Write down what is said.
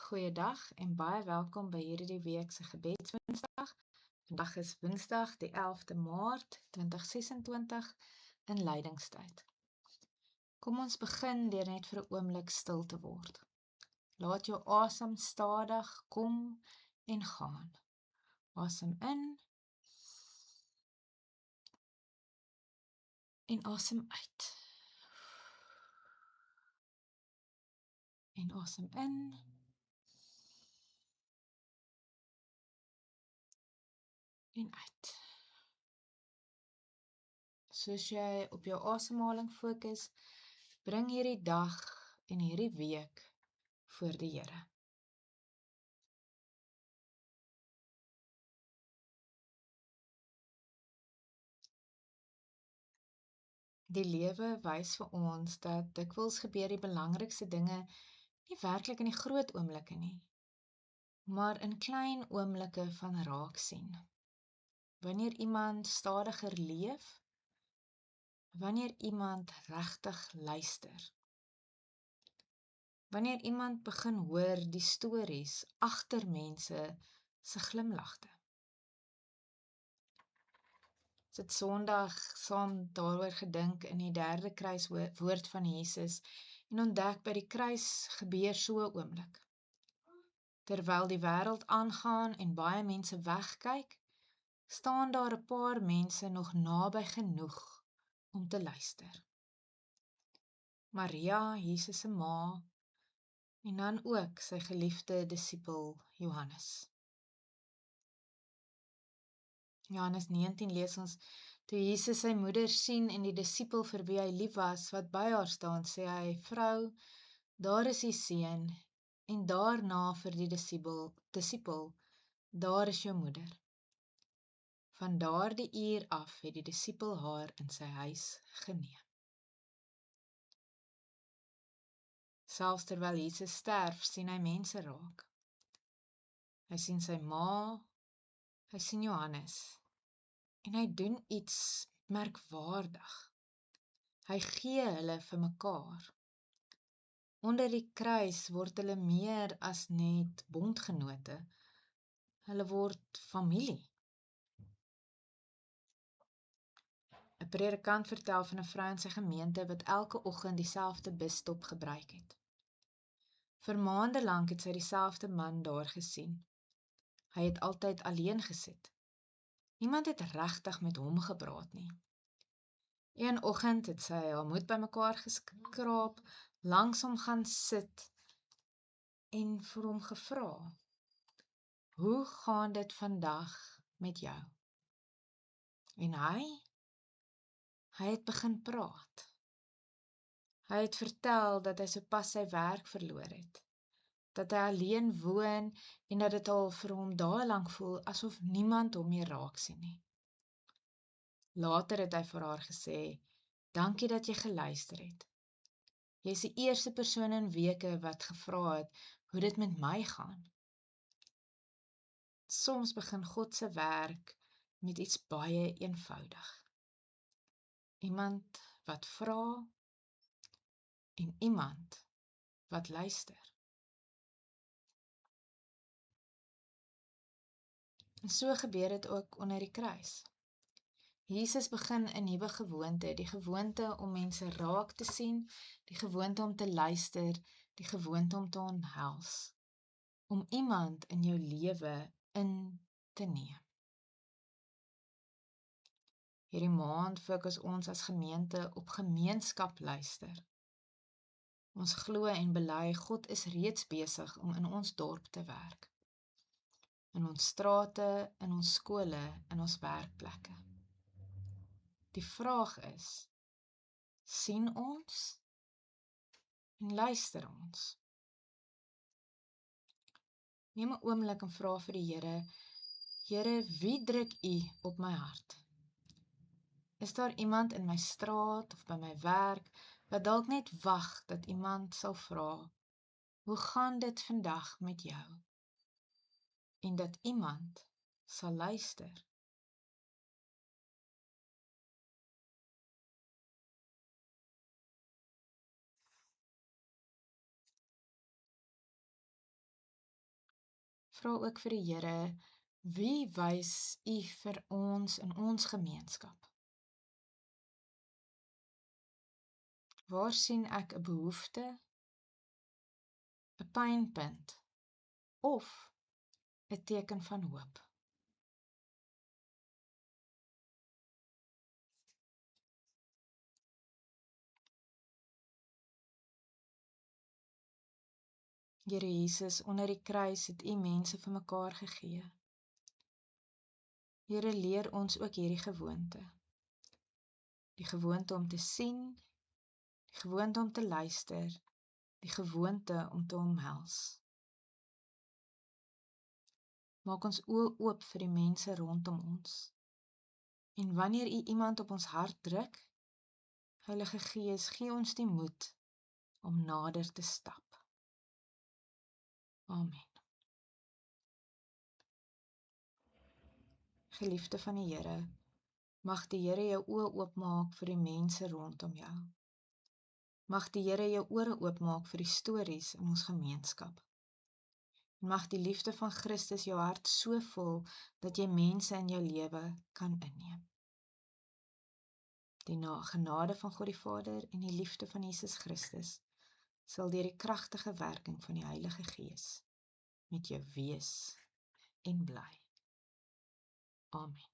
Goeiedag en baie welkom by hierdie week se gebedswoensdag. Vandag is Woensdag die 11de Maart 2026 in Lydingstyd. Kom ons begin deur net vir 'n oomblik stil te word. Laat jou asem stadig kom en gaan. Asem in en asem uit. En asem in en uit. Soos jy op jou asemhaling fokus, bring hierdie dag en hierdie week voor die Here. Die lewe wys vir ons dat dikwels gebeur die belangrikste dinge nie werklik in die groot oomblikke nie, maar in klein oomblikke van raak sien. Wanneer iemand stadiger leef, wanneer iemand regtig luister, wanneer iemand begin hoor die stories agter mense se glimlagte. Ons het Sondag saam daaroor gedink in die 3de kruiswoord van Jesus en ontdek by die kruis gebeur so 'n oomblik. Terwyl die wêreld aangaan en baie mense wegkyk, staan daar 'n paar mense nog naby genoeg om te luister. Maria, Jesus se ma, en dan ook sy geliefde disipel Johannes. Johannes 19 lees ons, toe Jesus sy moeder sien en die disipel vir wie hy lief was, wat by haar staan, sê hy, vrou, daar is die seun, en daarna vir die disipel, daar is jou moeder. Van daardie uur af het die disipel haar in sy huis geneem. Selfs terwyl Jesus sterf, sien hy mense raak. Hy sien sy ma, hy sien Johannes, en hy doen iets merkwaardig. Hy gee hulle vir mekaar. Onder die kruis word hulle meer as net bondgenote. Hulle word familie. 'n Predikant vertel van 'n vrou in sy gemeente wat elke oggend dieselfde busstop gebruik het. Vir maande lank het sy dieselfde man daar gesien. Hy het altyd alleen gesit. Niemand het regtig met hom gepraat nie. Een oggend het sy haar moed bymekaar geskraap, langs hom gaan sit en vir hom gevra, hoe gaan dit vandag met jou? En hy het begin praat. Hy het vertel dat hy sopas sy werk verloor het, dat hy alleen woon en dat dit al vir hom dae lank voel asof niemand hom meer raak sien nie. Later het hy vir haar gesê, dankie dat jy geluister het. Jy is die eerste persoon in weke wat gevra het hoe dit met my gaan. Soms begin God se werk met iets baie eenvoudig. Iemand wat vra en iemand wat luister. En so gebeur dit ook onder die kruis. Jesus begin 'n nuwe gewoonte, die gewoonte om mense raak te sien, die gewoonte om te luister, die gewoonte om te omhels, om iemand in jou lewe in te neem. Hierdie maand fokus ons as gemeente op gemeenskap luister. Ons glo en bely God is reeds besig om in ons dorp te werk. In ons strate, in ons skole, in ons werkplekke. Die vraag is, sien ons en luister ons? Neem 'n oomblik en vra vir die Here, Here, wie druk U op my hart? Is daar iemand in my straat of by my werk wat dalk net wag dat iemand sal vra, hoe gaan dit vandag met jou? En dat iemand sal luister. Vra ook vir die Here, wie wys U vir ons in ons gemeenskap? Waar sien ek 'n behoefte, 'n pynpunt of 'n teken van hoop? Here Jesus, onder die kruis het U mense vir mekaar gegee. Here, leer ons ook hierdie gewoonte. Die gewoonte om te sien, die gewoonte om te luister, die gewoonte om te omhels. Maak ons oë oop vir die mense rondom ons. En wanneer U iemand op ons hart druk, Heilige Gees, gee ons die moed om nader te stap. Amen. Geliefde van die Here, mag die Here jou oë oopmaak vir die mense rondom jou. Mag die Here jou ore oopmaak vir die stories in ons gemeenskap. En mag die liefde van Christus jou hart so vul, dat jy mense in jou lewe kan inneem. Die genade van God die Vader en die liefde van Jesus Christus sal deur die kragtige werking van die Heilige Gees met jou wees en bly. Amen.